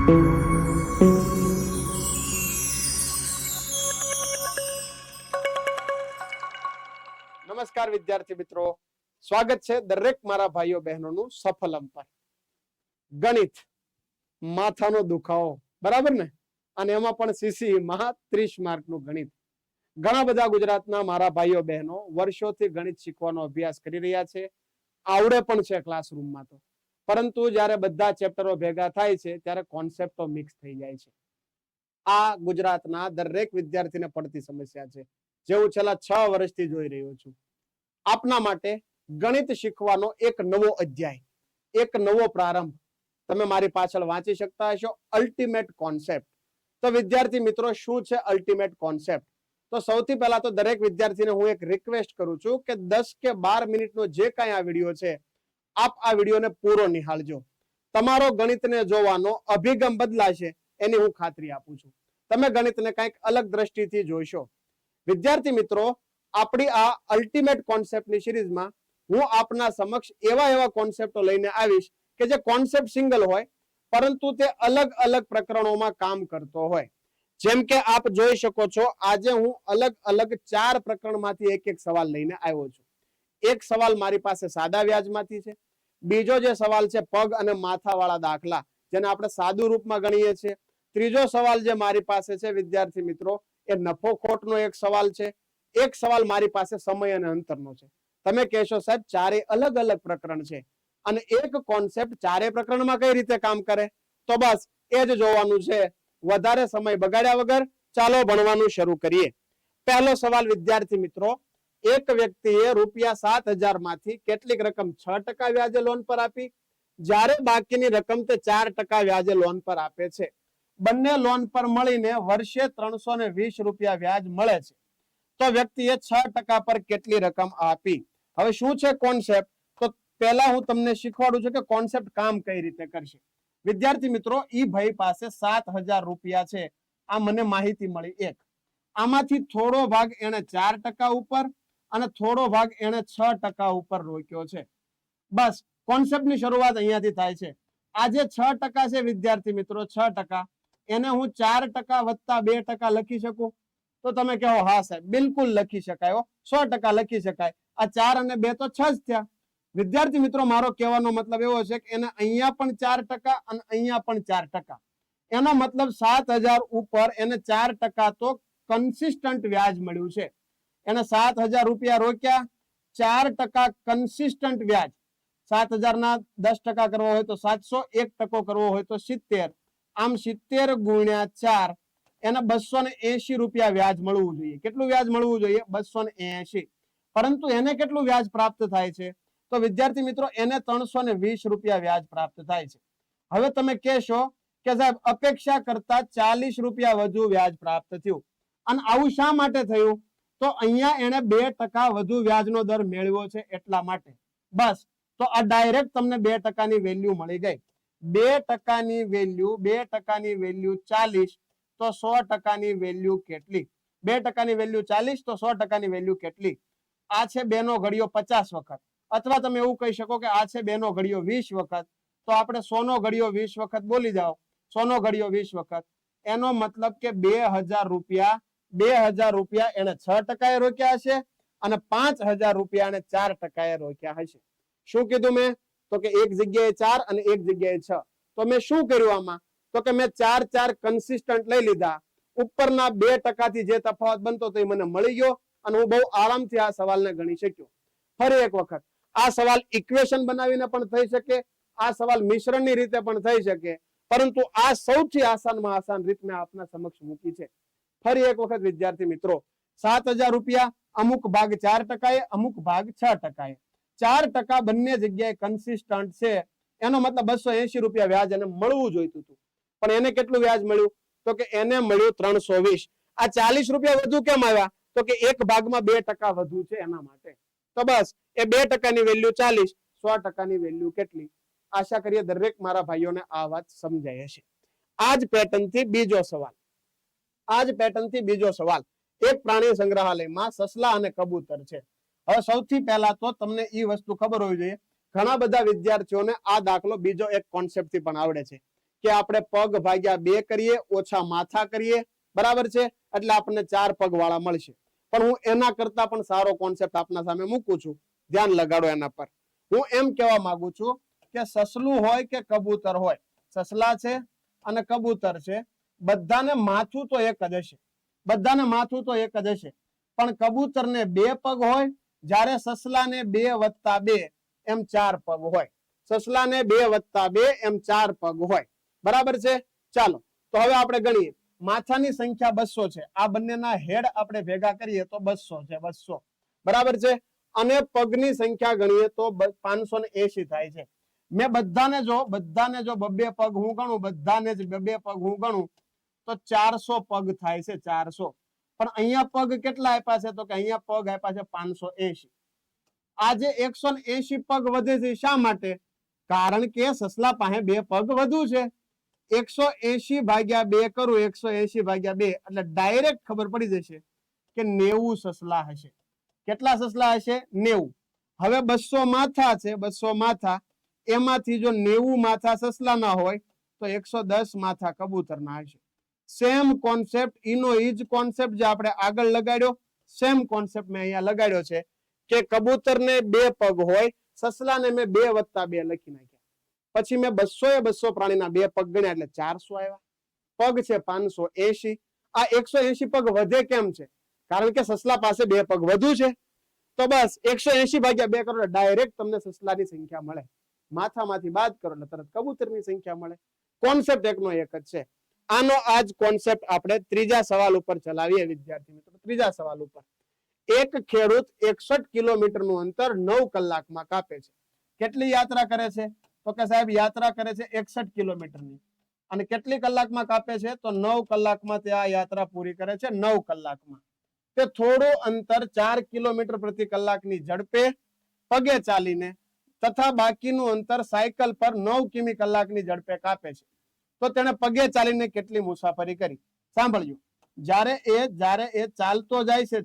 નમસ્કાર વિદ્યાર્થી મિત્રો, સ્વાગત છે દરેક મારા ભાઈઓ બહેનોનું સફલમ પર. ગણિત માથાનો દુખાવો, બરાબર ને? અને એમાં પણ સીસી માં 30 માર્કનું ગણિત. ઘણા બધા ગુજરાતના મારા ભાઈઓ બહેનો વર્ષોથી ગણિત શીખવાનો અભ્યાસ કરી રહ્યા છે, આવડે પણ છે ક્લાસરૂમમાં તો, પરંતુ જ્યારે બધા ચેપ્ટરો ભેગા થાય છે ત્યારે કોન્સેપ્ટો મિક્સ થઈ જાય છે. આ ગુજરાતના દરેક વિદ્યાર્થીને પડતી સમસ્યા છે, જેવું છેલ્લા 6 વર્ષથી જોઈ રહ્યો છું. આપના માટે ગણિત શીખવાનો એક નવો અધ્યાય, એક નવો પ્રારંભ તમે મારી પાછળ વાંચી શકતા હશો. Ultimate concept. તો વિદ્યાર્થી મિત્રો, શું છે અલ્ટિમેટ કોન્સેપ્ટ? તો સૌથી પહેલા તો દરેક વિદ્યાર્થીને હું એક રિક્વેસ્ટ કરું છું કે 10 કે 12 મિનિટનો જે કાંઈ આ વિડીયો છે, આપ આ વિડીયોને પૂરો નિહાળજો. તમારો ગણિતને જોવાનો અભિગમ બદલાશે એની હું ખાતરી આપું છું. તમે ગણિતને કંઈક અલગ દ્રષ્ટિથી જોઈશો. વિદ્યાર્થી મિત્રો, આપણી આ અલ્ટિમેટ કોન્સેપ્ટની સિરીઝમાં હું આપના સમક્ષ એવા કોન્સેપ્ટો લઈને આવીશ કે જે કોન્સેપ્ટ સિંગલ હોય પરંતુ તે અલગ અલગ પ્રકરણોમાં કામ કરતો હોય. જેમ કે આપ જોઈ શકો છો, આજે હું અલગ અલગ 4 પ્રકરણમાંથી એક સવાલ લઈને આવ્યો છું. એક સવાલ મારી પાસે સાદા વ્યાજમાંથી છે, બીજો જે સવાલ છે પગ અને માથાવાળા દાખલા, જેને આપણે સાદું રૂપમાં ગણીએ છીએ. ત્રીજો સવાલ જે મારી પાસે છે વિદ્યાર્થી મિત્રો, એ નફો ખોટનો એક સવાલ છે. એક સવાલ મારી પાસે સમય અને અંતરનો છે. તમે કહેશો સાહેબ, 4 અલગ અલગ પ્રકરણ છે અને એક કોન્સેપ્ટ 4 પ્રકરણમાં કઈ રીતે કામ કરે? તો બસ એ જ જોવાનું છે. વધારે સમય બગાડ્યા વગર ચાલો ભણવાનું શરૂ કરીએ. પહેલો સવાલ વિદ્યાર્થી મિત્રો, એક વ્યક્તિએ ₹7,000 માંથી કેટલીક રકમ 6% વ્યાજે લોન પર આપી, જ્યારે બાકીની રકમ તે 4% વ્યાજે લોન પર આપે છે. બંને લોન પર મળીને વર્ષે ₹320 વ્યાજ મળે છે. તો વ્યક્તિએ 6% પર કેટલી રકમ આપી? હવે શું છે કોન્સેપ્ટ? તો પહેલા હું તમને શીખવાડું છું કે કોન્સેપ્ટ કામ કઈ રીતે કરશે. વિદ્યાર્થી મિત્રો, ઈ ભાઈ પાસે ₹7,000 છે, આ મને માહિતી મળી. એક આમાંથી થોડો ભાગ એને 4% ઉપર અને થોડો ભાગ એને 6% ઉપર રોક્યો છે. બસ કોન્સેપ્ટની શરૂઆત અહીંયાથી થાય છે. આ જે 6% છે વિદ્યાર્થી મિત્રો, 6% એને હું 4% વત્તા 2% લખી શકું? તો તમે કહો હા સાહેબ, બિલકુલ લખી શકાય, 100% લખી શકાય. આ 4 અને 2 તો 6 જ થયા. વિદ્યાર્થી મિત્રો, મારો કહેવાનો મતલબ એવો છે કે એને અહીંયા પણ 4% અને અહીંયા પણ 4%. એનો મતલબ 7,000 ઉપર એને 4% તો કન્સિસ્ટન્ટ વ્યાજ મળ્યું છે. એને ₹7,000 રોક્યા, 4% કન્સિસ્ટન્ટ વ્યાજ. 7,000 ના 10% કરવો હોય તો 700, 1% કરવો હોય તો 70. આમ 70 ગુણ્યા 4 એને ₹280 વ્યાજ મળવું જોઈએ. કેટલું વ્યાજ મળવું જોઈએ? 280. પરંતુ એને કેટલું વ્યાજ પ્રાપ્ત થાય છે? તો વિદ્યાર્થી મિત્રો, એને ₹320 વ્યાજ પ્રાપ્ત થાય છે. હવે તમે કહેશો કે સાહેબ, અપેક્ષા કરતા ₹40 વધુ વ્યાજ પ્રાપ્ત થયું. અને આવું શા માટે થયું? તો અહીંયા એને 2% વધુ વ્યાજનો દર મેળવ્યો છે એટલા માટે. બસ, તો આ ડાયરેક્ટ તમને 2%ની વેલ્યુ મળી ગઈ. 2%ની વેલ્યુ 40, તો 100%ની વેલ્યુ કેટલી? 2%ની વેલ્યુ 40, તો 100%ની વેલ્યુ કેટલી? આ છે 2 નો ઘડિયો 50 વખત, અથવા તમે એવું કહી શકો કે આ છે 2 નો ઘડિયો 20 વખત. તો આપણે 100 નો ઘડિયો 20 વખત બોલી જાઓ, 100 નો ઘડિયો 20 વખત. એનો મતલબ કે ₹2,000 એને 6% રોક્યા હશે અને ₹5,000 એને 4% રોક્યા હશે. શું કીધું મેં? તો કે એક જગ્યાએ 4 અને એક જગ્યાએ 6. તો મેં શું કર્યું આમાં? તો કે મેં 4 કન્સિસ્ટન્ટ લઈ લીધા. ઉપરના 2% થી જે તફાવત બનતો તો એ મને મળી ગયો અને હું બહુ આરામથી આ સવાલને ગણી શક્યો. ફરી એક વખત, આ સવાલ ઇક્વેશન બનાવીને પણ થઈ શકે, આ સવાલ મિશ્રણની રીતે પણ થઈ શકે, પરંતુ આ સૌથી આસાનમાં આસાન રીત મેં આપના સમક્ષ મૂકી છે. ફરી એક વખત વિદ્યાર્થી મિત્રો, ₹7,000 અમુક ભાગ 4%, અમુક ભાગ 6%. 4% બંને જગ્યાએ કન્સિસ્ટન્ટ છે. એનો મતલબ ₹280 વ્યાજ એને મળવું જોઈતું હતું. પણ એને કેટલું વ્યાજ મળ્યું? તો કે એને મળ્યું 320. આ ₹40 વધુ કેમ આવ્યા? તો કે એક ભાગમાં 2% વધુ છે એના માટે. તો બસ એ 2%ની વેલ્યુ 40, 100%ની વેલ્યુ કેટલી? આશા કરીએ દરેક મારા ભાઈઓને આ વાત સમજાય હશે. આ જ પેટર્નથી બીજો સવાલ. એક પ્રાણી સંગ્રહાલયમાં સસલા અને કબૂતર છે. હવે સૌથી પહેલા તો તમને એ વસ્તુ ખબર હોવી જોઈએ, ઘણા બધા વિદ્યાર્થીઓને આ દાખલો બીજો એક કોન્સેપ્ટથી પણ આવડે છે કે આપણે પગ ભાગ્યા 2 કરીએ ઓછા માથા કરીએ, બરાબર છે, એટલે આપણને 4 પગ વાળા મળશે. પણ હું એના કરતા પણ સારો કોન્સેપ્ટ આપના સામે મૂકું છું, ધ્યાન લગાડો એના પર. હું એમ કહેવા માંગુ છું કે સસલું હોય કે કબૂતર હોય, સસલા છે અને કબૂતર છે, બધાને માથું તો એક જ હશે, બધાને માથું તો એક જ હશે, પણ કબૂતરને 2 પગ હોય, જ્યારે સસલાને 2 + 2 એમ 4 પગ હોય. સસલાને 2 + 2 એમ 4 પગ હોય, બરાબર છે. ચાલો તો હવે આપણે ગણીએ. માથાની સંખ્યા 200 છે, આ બંનેના હેડ આપણે ભેગા કરીએ તો 200 છે, 200, બરાબર છે. અને પગની સંખ્યા ગણીએ તો 580 થાય છે. મેં બધાને જો 2 પગ હું ગણું, બધાને જ 2 પગ હું ગણું તો 400 પગ થાય છે, 400. પણ અહીંયા પગ કેટલા આપ્યા છે? તો કે અહીંયા પગ આપ્યા છે 580. આજે 180 પગ વધે છે, શા માટે? કારણ કે સસલા પાસે 2 પગ વધુ છે. 180 ભાગ્યા 2 કરું, 180 ભાગ્યા 2 એટલે ડાયરેક્ટ ખબર પડી જશે કે 90 સસલા હશે. કેટલા સસલા હશે? 90. હવે 200 માથા છે, 200 માથા, એમાંથી જો 90 માથા સસલાના હોય તો 110 માથા કબૂતરના હશે. સેમ કોન્સેપ્ટ, ઈનો ઈજ કોન્સેપ્ટ જે આપણે આગળ લગાડ્યો, સેમ કોન્સેપ્ટ મેં અહીંયા લગાડ્યો છે કે કબૂતરને 2 પગ હોય, સસલાને મેં 2 + 2 લખી નાખ્યા. પછી મેં 200 એ 200 પ્રાણીના 2 પગ ગણ્યા એટલે 400 આવ્યા. પગ છે 580. આ 180 પગ વધે કેમ છે? કારણ કે સસલા પાસે 2 પગ વધુ છે. તો બસ 180 ભાગ્યા 2 કરો એટલે ડાયરેક્ટ તમને સસલાની સંખ્યા મળે. માથામાંથી બાદ કરો એટલે તરત કબૂતરની સંખ્યા મળે. કોન્સેપ્ટ એકનો એક જ છે. આનો આજ કોન્સેપ્ટ આપણે ત્રીજા સવાલ ઉપર ચલાવીએ વિદ્યાર્થી મિત્રો. ત્રીજા સવાલ ઉપર, એક ખેડૂત 61 કિલોમીટરનું અંતર 9 કલાકમાં કાપે છે. કેટલી યાત્રા કરે છે? તો કે સાહેબ યાત્રા કરે છે 61 કિલોમીટરની. અને કેટલી કલાકમાં કાપે છે? તો 9 કલાકમાં તે આ યાત્રા પૂરી કરે છે, 9 કલાકમાં. તે થોડું અંતર 4 કિલોમીટર પ્રતિ કલાકની ઝડપે પગે ચાલીને તથા બાકીનું અંતર સાયકલ પર 9 કિમી કલાકની ઝડપે કાપે છે. તો તેને પગે ચાલીને કેટલી મુસાફરી કરી? સાંભળજો. જ્યારે એ ચાલતો જાય છે,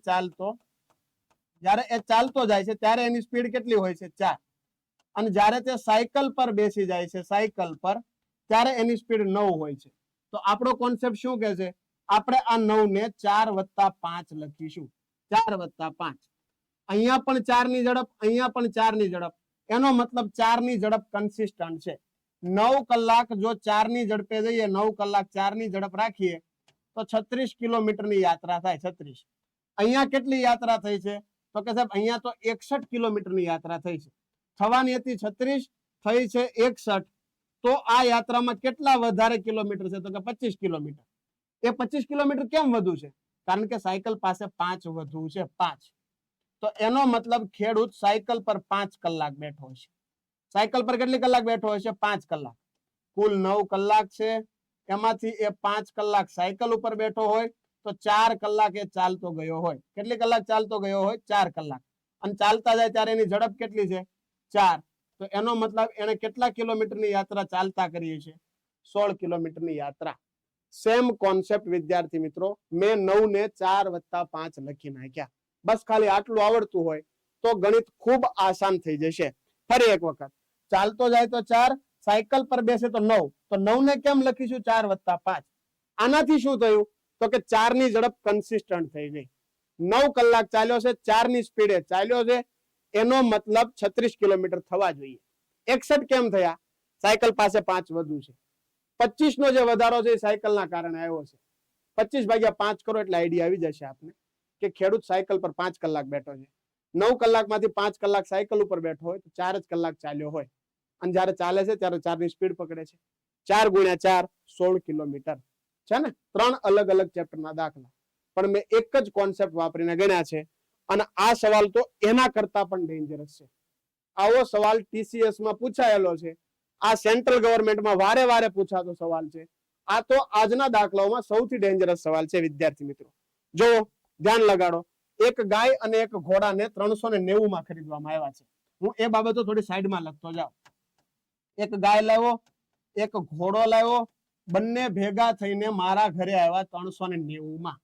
જ્યારે એ ચાલતો જાય છે ત્યારે એની સ્પીડ કેટલી હોય છે? 4. અને જ્યારે તે સાયકલ પર બેસી જાય છે, સાયકલ પર, ત્યારે એની સ્પીડ 9 હોય છે. તો આપણો કોન્સેપ્ટ શું કહે છે? આપણે આ 9 ને 4 + 5 લખીશું. 4 + 5. અહીંયા પણ 4 ની ઝડપ, અહીંયા પણ 4 ની ઝડપ. એનો મતલબ 4 ની ઝડપ કન્સિસ્ટન્ટ છે. 9 કલાક જો 4 ની ઝડપે જઈએ, 9 કલાક 4 ની ઝડપ રાખીએ તો 36 કિલોમીટરની યાત્રા થાય. 36. અહીંયા કેટલી યાત્રા થઈ છે? તો કે સાહેબ અહીંયા તો 61 કિલોમીટરની યાત્રા થઈ છે. થવાની હતી 36, થઈ છે 61. તો આ યાત્રામાં કેટલા વધારે કિલોમીટર છે? તો કે 25 કિલોમીટર. એ 25 કિલોમીટર કેમ વધુ છે? કારણ કે સાયકલ પાસે 5 વધુ છે, 5. તો એનો મતલબ ખેડૂત સાયકલ પર 5 કલાક બેઠો છે. સાયકલ પર કેટલી કલાક બેઠો હશે? 5 કલાક. કુલ 9 કલાક છે, એમાંથી એ 5 કલાક સાયકલ ઉપર બેઠો હોય તો 4 કલાક એ ચાલતો ગયો હોય. કેટલી કલાક ચાલતો ગયો હોય? 4 કલાક. અને ચાલતા જાય ત્યારે એની ઝડપ કેટલી છે? 4. તો એનો મતલબ એને કેટલા કિલોમીટરની યાત્રા ચાલતા કરી છે? 16 કિલોમીટરની યાત્રા. સેમ કોન્સેપ્ટ વિદ્યાર્થી મિત્રો, મેં 9 ને 4 + 5 લખી નાખ્યા. બસ ખાલી આટલું આવડતું હોય તો ગણિત ખૂબ આસાન થઈ જશે. ફરી એક વખત, ચાલતો જાય તો 4, સાયકલ પર બેસે તો 9. તો 9 ને કેમ લખીશું? 4 + 5. આનાથી શું થયું? તો કે 4 ની ઝડપ કન્સિસ્ટન્ટ થઈ ગઈ. 9 કલાક ચાલ્યો છે, 4 ની સ્પીડે ચાલ્યો છે, એનો મતલબ 36 કિલોમીટર થવા જોઈએ. 61 કેમ થયા? સાયકલ પાસે 5 વધુ છે. 25 નો જે વધારો છે એ સાયકલના કારણે આવ્યો છે. 25 ભાગ્યા 5 કરો એટલે આઈડિયા આવી જશે આપને કે ખેડૂત સાયકલ પર 5 કલાક બેઠો છે. 9 કલાકમાંથી 5 કલાક સાયકલ ઉપર બેઠો હોય તો 4 જ કલાક ચાલ્યો હોય. અને જ્યારે ચાલે છે ત્યારે 4 ની સ્પીડ પકડે છે. 4 × 4 16 કિલોમીટર છે ને. 3 અલગ અલગ ચેપ્ટરના દાખલા, પણ મેં એક જ કોન્સેપ્ટ વાપરીને ગણ્યા છે. અને આ સવાલ તો એના કરતા પણ ડેન્જરસ છે. આવો સવાલ TCS માં પૂછાયેલો છે. આ સેન્ટ્રલ ગવર્મેન્ટમાં વારે વારે પૂછાતો સવાલ છે. આ તો આજના દાખલાઓમાં સૌથી ડેન્જરસ સવાલ છે વિદ્યાર્થી મિત્રો. જો ધ્યાન લગાડો. એક ગાય અને એક ઘોડાને 390 માં ખરીદવામાં આવ્યા છે. હું એ બાબતો થોડી સાઈડમાં લખતો જાઉં. એક ગાય લાવ્યો, એક ઘોડો લાવ્યો, બંને ભેગા થઈને મારા ઘરે આવ્યા 390 માં.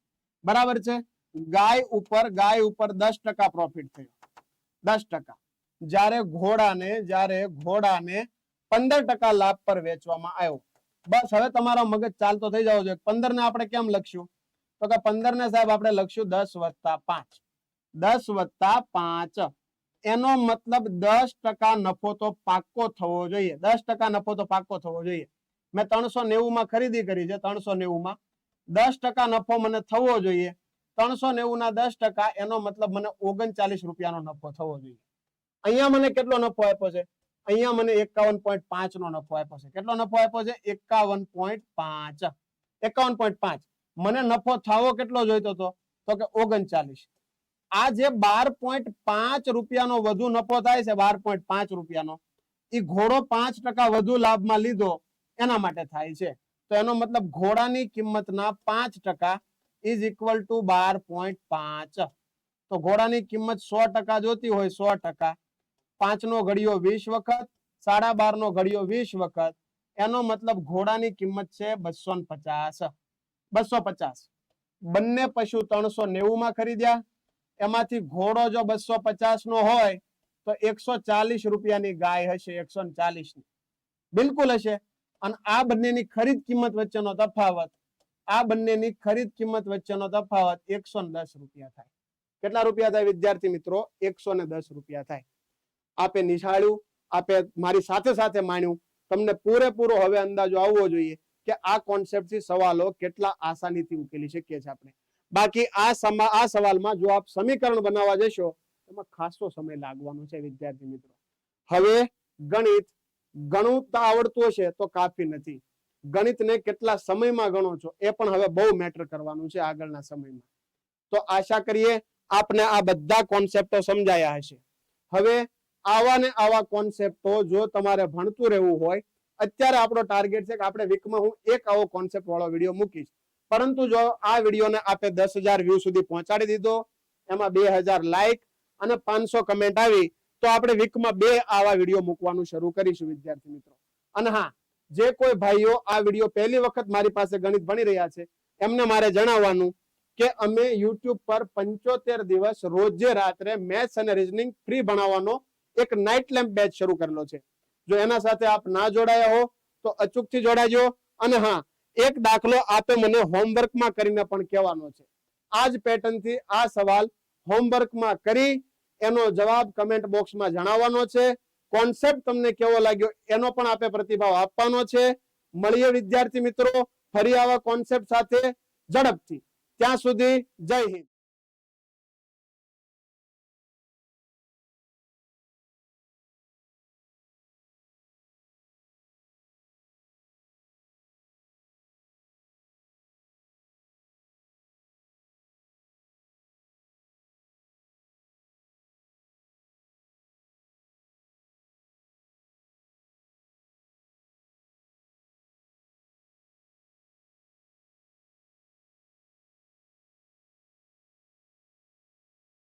બરાબર છે. ગાય ઉપર 10% પ્રોફિટ થયો. 10%. જ્યારે ઘોડાને 15% લાભ પર વેચવામાં આવ્યો. બસ હવે તમારો મગજ ચાલતો થઈ જવો જોઈએ. 15 ને આપણે કેમ લખશું? તો કે 15 ને સાહેબ આપણે લખશું 10+5. 10+5 એનો મતલબ 10% નફો તો પાક્કો થવો જોઈએ. 10% નફો તો પાક્કો થવો જોઈએ. મેં 390 માં ખરીદી કરી છે. 390 માં 10% નફો મને થવો જોઈએ. 390 ના 10% એનો મતલબ મને 39 રૂપિયાનો નફો થવો જોઈએ. અહીંયા મને કેટલો નફો આપ્યો છે? અહીંયા મને 51.5 નો નફો આપ્યો છે. કેટલો નફો આપ્યો છે? 51.5. 51.5. મને નફો થવો કેટલો જોઈતો હતો? તો કે 39. આ જે 12.5 રૂપિયાનો વધુ નફો થાય છે, 12.5 રૂપિયાનો, એ ઘોડો 5% વધુ લાભમાં લીધો એના માટે થાય છે. તો એનો મતલબ ઘોડાની કિંમતના 5% ઇઝ ઇક્વલ ટુ 12.5. તો ઘોડાની કિંમત 100% જોતી હોય, 100%, 5 નો ઘડિયો 20 વખત, 12.5 નો ઘડિયો 20 વખત, એનો મતલબ ઘોડાની કિંમત છે 250. 250. બંને પશુ 390 માં ખરીદ્યા. એમાંથી ઘોડો જો 250 નો હોય તો 140 રૂપિયાની ગાય હશે. 140 ની બિલકુલ હશે. અને આ બંનેની ખરીદ કિંમત વચ્ચેનો તફાવત, આ બંનેની ખરીદ કિંમત વચ્ચેનો તફાવત 110 રૂપિયા થાય. કેટલા રૂપિયા થાય વિદ્યાર્થી મિત્રો? 110 રૂપિયા થાય. આપે નિશાળ્યું, આપે મારી સાથે સાથે માન્યું. તમને પૂરેપૂરો હવે અંદાજો આવવો જોઈએ કે આ કોન્સેપ્ટ થી સવાલો કેટલા આસાનીથી ઉકેલી શકીએ છીએ આપણે. બાકી આ સવાલમાં જો આપ સમીકરણ બનાવવા જશો એમાં ખાસો સમય લાગવાનો છે વિદ્યાર્થી મિત્રો. હવે ગણિત ગણતા આવડતું હશે તો કાફી નથી. ગણિતને કેટલા સમયમાં ગણો છો એ પણ હવે બહુ મેટર કરવાનું છે આગળના સમયમાં. તો આશા કરીએ આપને આ બધા કોન્સેપ્ટો સમજાયા હશે. હવે આવા ને આવા કોન્સેપ્ટો જો તમારે ભણતું રહેવું હોય, અત્યારે આપણો ટાર્ગેટ છે કે આપણે વીકમાં હું એક આવો કોન્સેપ્ટ વાળો વિડીયો મૂકીશ. પરંતુ જો આ વિડીયોને આપે 10,000 વ્યૂ સુધી પહોંચાડી દીધો, એમાં 2,000 લાઈક અને 500 કમેન્ટ આવી, તો આપણે વીકમાં 2 આવા વિડીયો મૂકવાનું શરૂ કરીશું વિદ્યાર્થી મિત્રો. અને હા, જે કોઈ ભાઈઓ આ વિડીયો પહેલી વખત મારી પાસે ગણિત ભણી રહ્યા છે એમને મારે જણાવવાનું કે અમે યુટ્યુબ પર 75 દિવસ રોજે રાત્રે મેથ્સ અને રીઝનિંગ ફ્રી ભણાવવાનો એક નાઇટ લેમ્પ બેચ શરૂ કરેલો છે. જો એના સાથે આપ ના જોડાયા હો તો અચૂકથી જોડાજો. અને હા, એક દાખલો આપે મને હોમવર્કમાં કરીને પણ કહેવાનો છે. આ જ પેટર્નથી આ સવાલ હોમવર્કમાં કરી એનો જવાબ કમેન્ટ બોક્સમાં જણાવવાનો છે. કોન્સેપ્ટ તમને કેવો લાગ્યો એનો પણ આપે પ્રતિભાવ આપવાનો છે. મળીએ વિદ્યાર્થી મિત્રો ફરી આવા કોન્સેપ્ટ સાથે ઝડપથી. ત્યાં સુધી જય હિન્દ.